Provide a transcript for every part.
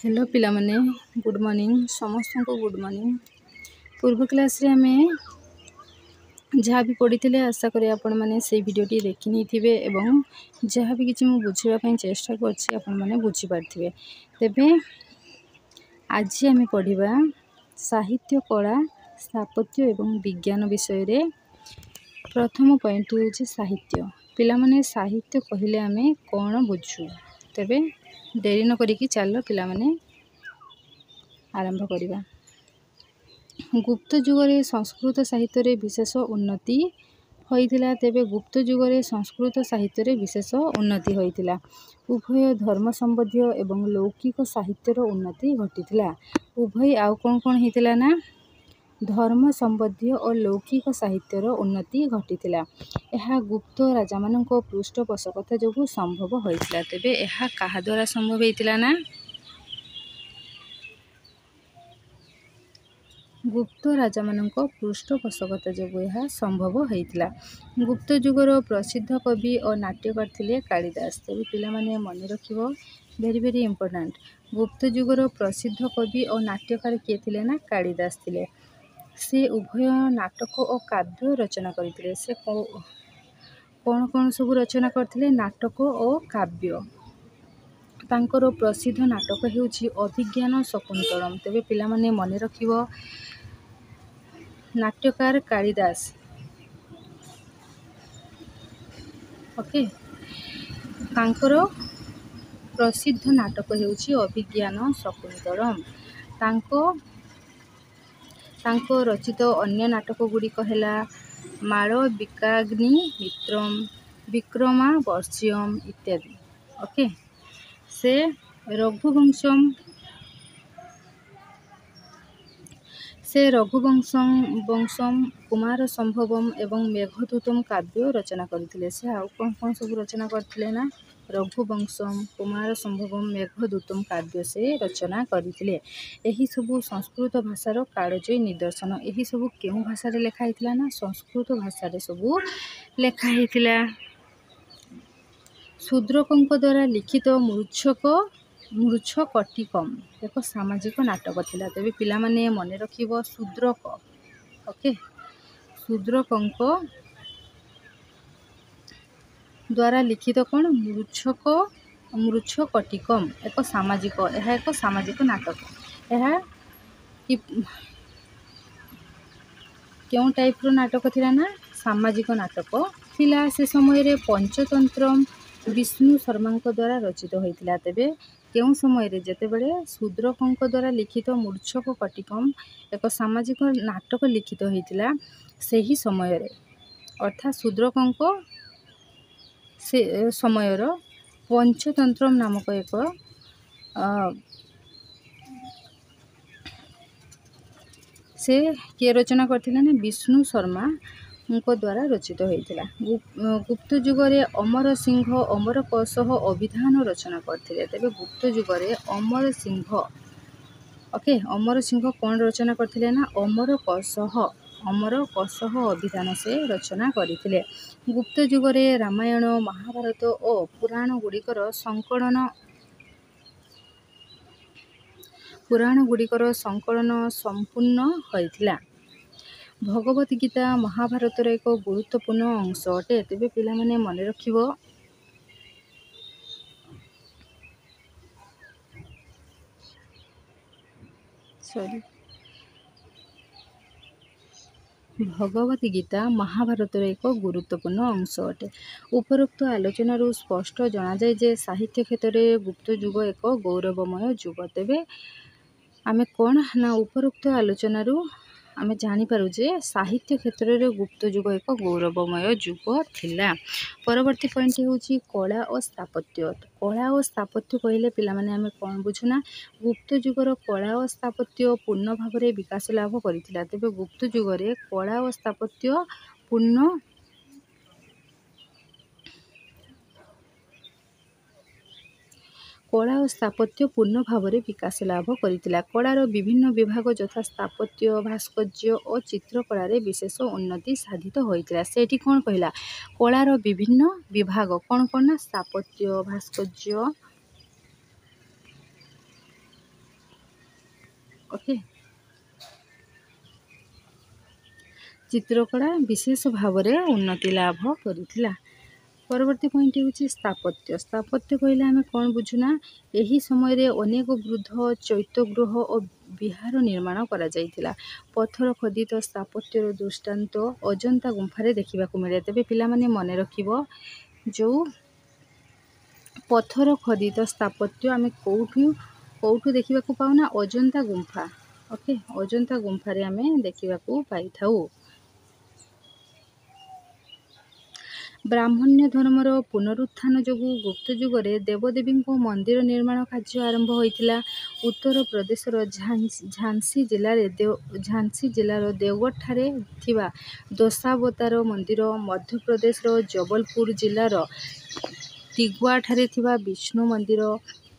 Hello पिला माने good morning समस्त को गुड मॉर्निंग। पूर्व क्लास रे आमे जहाँ भी पढ़ी थे आशा करें आपण मैंने से भिडियोटी देखी नहीं थे एवं जहाँ भी किसी मुझे बुझापी चेष्टा कर बुझीपारे। तेबे आज आम पढ़ा साहित्य कला स्थापत्य एवं विज्ञान विषय रे। प्रथम पॉइंट हूँ साहित्य। पिला माने साहित्य कहले आमे कौन बुझू। तेबे देरी न करिकी चलो पिला माने आरंभ करिबा। गुप्त जुगरे संस्कृत साहित्य रे विशेष उन्नति होइतिला। तेबे गुप्त जुगरे संस्कृत साहित्य रे विशेष उन्नति होइतिला। उभय धर्म संबंधी एवं लौकिक साहित्यर उन्नति घटितिला। उभय आउ कोन कोन हितिला ना धर्म संबंधी और लौकिक साहित्यर उन्नति घटितिला। यह गुप्त राजा मानको पृष्ठपोषकता जोगु संभव होइतिला। तेबे यह काहा द्वारा संभव होइतिला ना गुप्त राजा मानको पृष्ठपोषकता जोगु यह संभव होइतिला। गुप्त जुगर प्रसिद्ध कवि और नाट्यकार थिले कालिदास। तेबे पिला माने मन रखिबो वेरी वेरी इंपोर्टेंट। गुप्त जुगर प्रसिद्ध कवि और नाट्यकार किए थिले ना कालिदास थिले। से उभय नाटक और काव्य रचना करथिले। से कौन कौन सब रचना करथिले नाटक और काव्य। तांकर प्रसिद्ध नाटक हेउछि अभिज्ञान शकुंतलम। तेबे पिला माने मन रखिबो नाट्यकार कालिदास। ओके तांकर प्रसिद्ध नाटक हेउछि अभिज्ञान शकुंतलम। तांको रचित अन्य नाटक गुड़िक हैला मालविकाग्नि मित्रम विक्रमावर्ष्यम इत्यादि। ओके से रघुवंशम कुमार संभवम एवं मेघदूतम काव्य रचना करथिले। से आउ कौन कौन सब रचना करथिले ना रघुवंशम कुमार संभवम मेघदूतम काव्य से रचना करथिले। एही सब संस्कृत भाषार कालजयी निदर्शन। एही सब केउ भाषा रे लेखा हितला ना संस्कृत भाषा रे सब लेखा हितला। शूद्रकଙ୍କ द्वारा लिखित मृच्छकटिकम एक सामाजिक नाटक थिला। तेबे पिला माने मन रखिबो शूद्रक। ओके शूद्रकଙ୍କ द्वारा लिखित कौन मृच्छकटिकम एक सामाजिक यह एक सामाजिक नाटक। यह क्यों टाइप रो नाटक थिला ना सामाजिक नाटक थिला। से समय रे पंचतंत्र विष्णु शर्मा द्वारा रचित होइतिला। तेबे केउं समय रे जेतेबेले शूद्रकଙ୍କ द्वारा लिखित मृच्छकटिकम एक सामाजिक नाटक लिखित होइतिला सेही समय रे अर्थात शूद्रकଙ୍କ से समयर पंचतंत्र नामक एक से किए रचना करथिला ना विष्णु शर्मा उनको द्वारा रचित होइतिला। गुप्त जुगरे अमर सिंह अमर कौशह अभिधान रचना करथिले। तेबे गुप्त जुगरे अमर सिंह कौन रचना करथिले ना अमर कौशह अभिधान से रचना करथिले। गुप्त जुगरे रामायण महाभारत और पुराण गुड़िकर संकलन संपूर्ण होइतिला। भगवत गीता महाभारत एक गुरुत्वपूर्ण अंश अटे। तेबे पिला माने मन रखिबो भगवत गीता महाभारत एक गुरुत्वपूर्ण अंश अटे। उपरोक्त आलोचना स्पष्ट जना जाए जे साहित्य क्षेत्र में गुप्त जुग एक गौरवमय जुग। तेबे आमे कौन ना उपरोक्त आलोचना आमे जानी पारु जे साहित्य क्षेत्र में गुप्त जुग एक गौरवमय जुग थिला। परवर्ती पॉइंट होउची कला और स्थापत्य। कला और स्थापत्य कहले पिला माने आमे कौन बुझुना गुप्त जुगर कला और स्थापत्य पूर्ण भाव में विकास लाभ करितिला। तेबे गुप्त जुगरे कला और स्थापत्य पूर्ण भाव में विकास लाभ करितिला। कलार विभिन्न विभाग यथा स्थापत्य भास्कर्य और चित्रकला रे विशेष उन्नति साधित होइतिला। सेठी कौन कहला कलार विभिन्न विभाग कौन कौन ना स्थापत्य भास्कर्य ओके चित्रकला विशेष भाव में उन्नति लाभ करुथिला। परवर्ती पॉइंट हूँ स्थापत्य। स्थापत्य कहले आम कौन बुझुना यही समय अनेक वृद्ध चैत्यगृह और विहार निर्माण करा जाइथिला। पत्थर खोदित स्थापत्यर दृष्टांत अजंता गुंफारे देखा मिले। तेबे पिला माने मन रखिबो जो पत्थर खोदित स्थापत्य आम कौठू देखा पाऊना अजंता गुंफा। ओके अजंता गुंफारे आम देखा पाई थाउ। ब्राह्मण्य धर्मर पुनरुत्थान जो गुप्त जुगरे देवदेवी मंदिर निर्माण कार्य आरंभ होइथिला। उत्तर प्रदेशर झांसी जिलार देवगढ़ ठारे थिबा दशावतार मंदिर, मध्य प्रदेशर जबलपुर जिलार तिगुआ ठारे थिबा विष्णु मंदिर,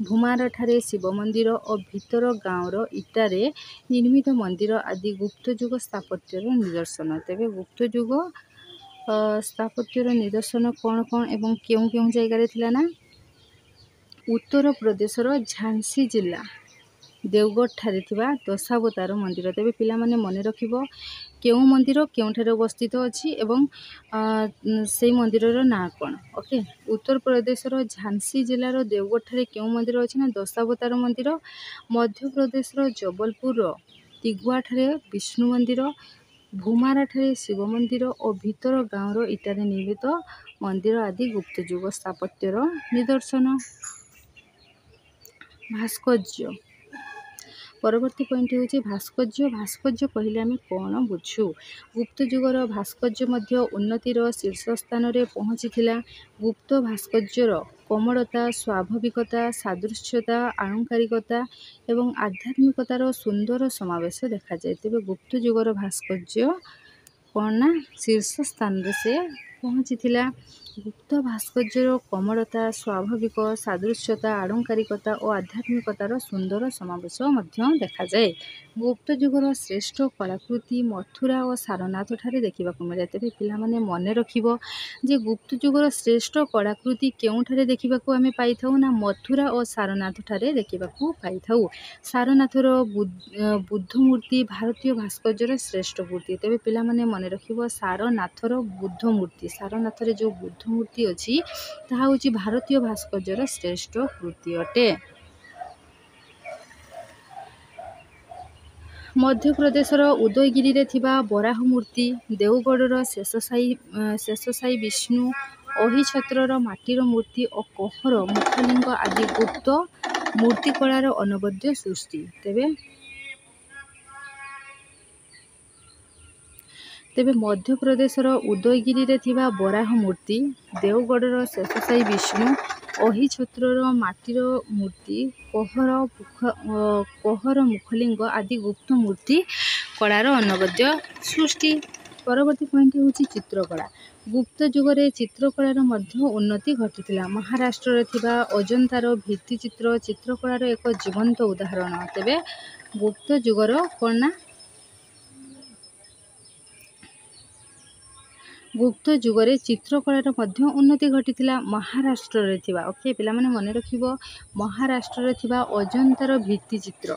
भूमार ठारे शिव मंदिर और भितर गाँवर इटारे निर्मित मंदिर आदि गुप्त जुग स्थापत्यर निदर्शन। तेबे गुप्त जुग स्थापत्यर निदर्शन कौन कौन एवं क्यों क्यों जगह थिला ना उत्तर प्रदेशर झांसी जिला देवगढ़ ठारे थिबा दशावतार मंदिर। तेबे पिला माने मन रखिबो केउं मंदिर केउंठारे अवस्थित अछि एवं सेई मंदिरर ना कोन। ओके उत्तर प्रदेशर झांसी जिलार देवगढ़ ठारे केउं मंदिर अछि ना दशावतार मंदिर, मध्य प्रदेशर जबलपुर तिगुआ ठारे विष्णु मंदिर, भूमारा ठारे शिव मंदिर और भितर गाँवर इटारे निर्मित मंदिर आदि गुप्त जुग स्थापत्यर निदर्शन। भास्कर्य। परवर्ती पॉइंट हूँ भास्कर्य। भास्कर्य कहले आम कौन बुझू गुप्त जुगर भास्कर्य मध्य उन्नतिर शीर्ष स्थान में पहुँची। गुप्त भास्कर्यर कोमलता, स्वाभाविकता, सादृश्यता, आलंकारिकता एवं आध्यात्मिकतार सुंदर समावेश देखा जाए। तेबे गुप्त जुगर भास्कर्य कौन ना शीर्ष स्थान रे से पहुँची। गुप्त भास्कर्यर कोमलता, स्वाभाविक, सादृश्यता, आलंकारिकता और आध्यात्मिकतार सुंदर समावेश देखा जाए। गुप्त जुगर श्रेष्ठ कलाकृति मथुरा और सारनाथ ठारे देखा मिले। तेबे पिला माने मन रखिबो जे गुप्त जुगर श्रेष्ठ कलाकृति केउंठारे देखा आम पाई थाउ ना मथुरा और सारनाथ ठारे देखा पाई थाउ। सारनाथर बुद्ध मूर्ति भारतीय भास्कर्यर श्रेष्ठ मूर्ति। तेबे पिला माने मन रखिबो सारनाथर बुद्ध मूर्ति। सारनाथरे जो बुद्ध मूर्ति अछि ताहा होछि भारतीय भास्कर्यर श्रेष्ठ कृति अटे। मध्य प्रदेशर उदयगिरी रे थिबा बराह मूर्ति, देवगढ़र शेषशायी विष्णु, अहिछत्रर माटीर मूर्ति और कहर मुखलिंग आदि गुप्त मूर्तिकलार अनवद्य सृष्टि। तेबे मध्य प्रदेशर उदयगिरी रे थिबा बराह मूर्ति, देवगढ़र शेषशायी विष्णु, अहिछत्रर माटीर मूर्ति, कहर मुखलिंग आदि गुप्त मूर्ति कलार अनवद्य सृष्टि। परवर्ती पॉइंट हूँ चित्रकला। गुप्त जुगरे चित्रकलार मध्य उन्नति घटिथिला। महाराष्ट्र थिबा अजंतार भित्तिचित्र चित्रकलार एक जीवंत उदाहरण। तेबे गुप्त जुगर कौन ना गुप्त जुगरे चित्रकलार मध्य उन्नति घटिथिला। महाराष्ट्र रे थिबा ओके पिला माने मन रखिबो महाराष्ट्र रे थिबा अजंतार भित्तिचित्र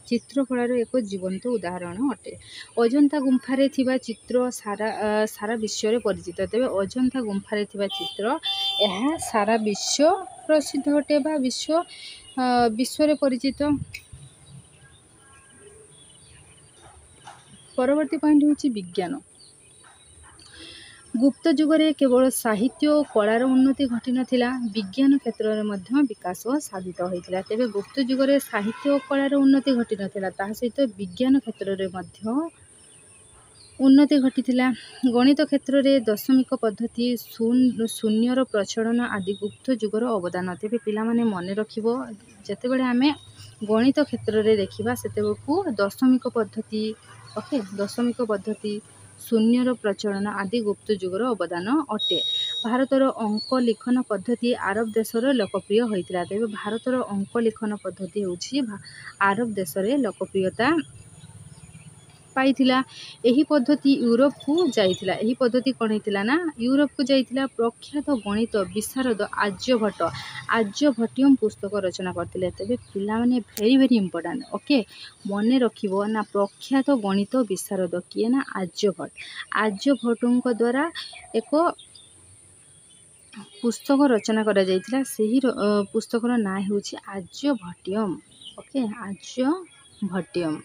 चित्रकलार एक जीवंत उदाहरण अटे। अजंता गुंफारे थिबा चित्र सारा विश्व रे परिचित। तेबे अजंता गुंफारे थिबा चित्र यह सारा विश्व प्रसिद्ध अटे बा विश्व रे परिचित। परवर्ती पॉइंट हूँ विज्ञान। गुप्त जुगरे केवल साहित्य और कलार उन्नति घटी नथिला, विज्ञान क्षेत्र में मध्य विकास साधित होइतिला। तेबे गुप्त जुगरे साहित्य और कलार उन्नति घटी नथिला ताहा सहित विज्ञान क्षेत्र में मध्य उन्नति घटिथिला। गणित क्षेत्र में दशमिक पद्धति शून्यर प्रचलन आदि गुप्त जुगर अवदान। तेबे पिला माने मन रखिबो जेतेबेले आमे गणित क्षेत्र में देखिबा सेतेबेलकु दशमिक पद्धति ओके दशमिक पद्धति शून्यर प्रचलन आदि गुप्त जुगर अवदान अटे। भारतर अंक लिखन पद्धति आरब देशर लोकप्रिय होइतिला। तेबे भारतर अंक लिखन पद्धति होछि आरब देशरे लोकप्रियता पाइथिला। एही पद्धति यूरोप को जाइथिला। एही पद्धति कोन हेतिला ना यूरोप को जाइथिला प्रख्यात गणित विशारद आर्यभट्ट आर्यभट्टियम पुस्तक रचना करथिले। तबे पिला माने वेरी इंपोर्टेंट ओके मने रखिबो ना प्रख्यात गणित विशारद किए ना आर्यभट्टଙ୍କ द्वारा एक पुस्तक रचना करा जाइथिला। सेही पुस्तकर ना हेउछि आर्यभट्टियम ओके आर्यभट्टियम।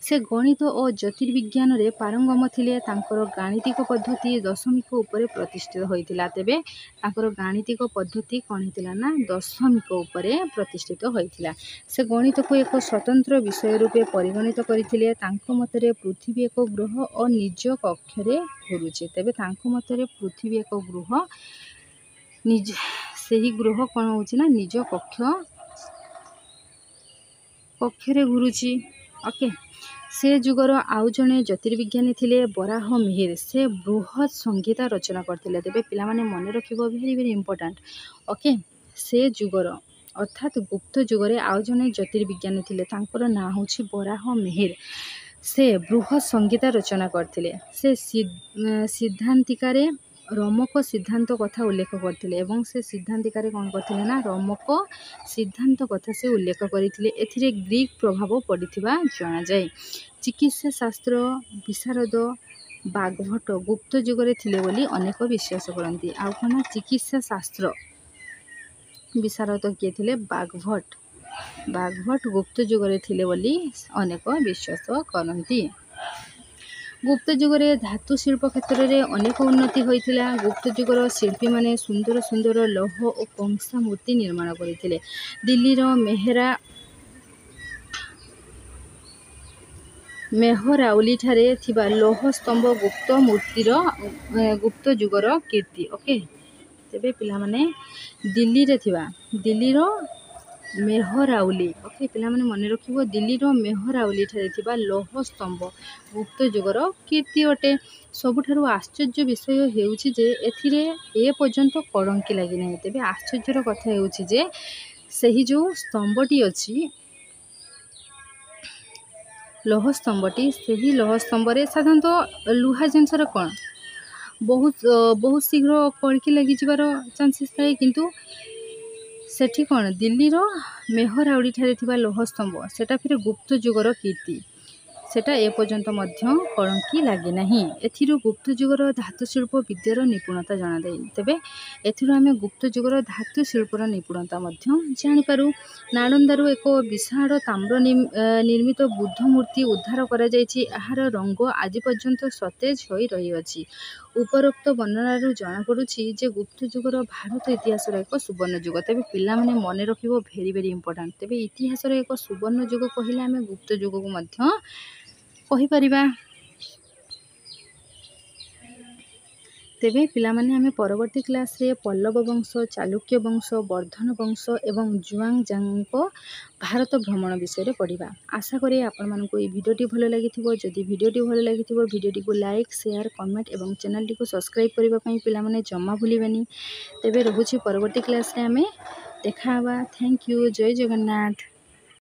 से गणित और ज्योतिर्विज्ञान रे पारंगम थिले। तांकर गाणितिक पद्धति दशमिक उपरे प्रतिष्ठित होइतिला। तेबे तांकर गाणितिक पद्धति कोन हेतिला ना दशमिक उपरे प्रतिष्ठित होइतिला। से गणित को एक स्वतंत्र विषय रूपे परिगणित करथिले। तांको मतरे पृथ्वी एक ग्रह और निज कक्षरे घुरुचे। तेबे तांको मतरे पृथ्वी एक ग्रह निज सेही ग्रह कोन होछि ना निज कक्षरे घुरुची ओके। से जुगर आउ जने ज्योतिर्विज्ञानी थिले बराह मिहिर। से बृहत संहिता रचना करथिले। तेबे पिला माने मने रखिबो वेरी इंपोर्टेंट ओके। से जुगर अर्थात गुप्त जुगरे आउ जने ज्योतिर्विज्ञानी थिले तांकर ना होछि बराह मिहिर। से बृहत संहिता रचना करथिले। से सिद्धांतिकारे रमक सिद्धांत कथा उल्लेख करथिले एवं से सिद्धांतिकारे कोन करथिले ना रमक सिद्धांत कथा से उल्लेख करथिले। एथिरे ग्रीक प्रभाव पड़िथिबा जणा जाय। चिकित्सा शास्त्र विशारद बागभट्ट गुप्त जुगरे थिले बोली अनेक विश्वास करती। आउ कोन चिकित्सा शास्त्र विशारद किए थिले बागभट्ट गुप्त जुगरे थिले बोली अनेक विश्वास करती। गुप्त जुगरे धातु शिल्प क्षेत्र में अनेक उन्नति होइथिला। गुप्त जुगर शिल्पी माने सुंदर सुंदर लौह और कंसा मूर्ति निर्माण करथिले। दिल्लीर मेहराउली ठारे थिबा लौह स्तंभ गुप्त जुगर कीर्ति ओके। तेबे पिला माने दिल्लीर मेहराउली ओके पिला माने मने रखिबो दिल्लीर मेहराउली ठारे थिबा लौह स्तंभ गुप्त जुगर कीर्ति अटे। सबुठारु आश्चर्य विषय हेउछि जे एथिरे ए पर्यंत कलंकी लागि नै। तेबे आश्चर्यर कथा हेउछि जे सही जो स्तंभटी अछि लौह स्तंभटी सही लौह स्तंभरे साधारणतः लुहा जिनसर कौन बहुत शीघ्र कलकी लगी जिबार चांसेस थाए। किंतु सेठी कौन दिल्लीर मेहराउली ठारे थिबा लौह स्तंभ सेटा फिर गुप्त जुगर कीर्ति सेटा ए पर्यंत मध्य कलंकी लागि नाही। एथिरु गुप्त जुगर धातु शिल्प विद्यार निपुणता जणा दे। तेबे एथिरु आमे गुप्त जुगर धातु शिल्पर निपुणता मध्य जानि पारु। नालंदारु एक विशाल ताम्र निर्मित बुद्ध मूर्ति उद्धार करा जायछि। आहार रंग आज पर्यंत सतेज होई रही अछि। उपरोक्त वर्णनारू जना पड़ुछि जे गुप्त जुगर भारत इतिहास एक सुवर्ण जुग। तेबे पिला माने मने रखिबो वेरी इंपोर्टेंट। तेबे इतिहास एक सुवर्ण जुग कहिले आमे गुप्त जुग को मध्य कहि परिबा। तेबे पिला माने आमे परवर्ती क्लास रे पल्लव वंश चालुक्य वंश वर्धन वंश एवं जुआंगजांग भारत भ्रमण विषय रे पढ़िबा। आशा करी आपण मानको ए भिडियोटी भलो लागिथिबो। जदि भिडियोटी भलो लागिथिबो भिडियोटी को लाइक शेयर कमेंट एवं चैनल टी को सब्सक्राइब करबा पई पिला माने जम्मा भूलिबेनी। तेबे रहुछि परवर्ती क्लास रे आमे देखाबा। Thank you. जय जगन्नाथ।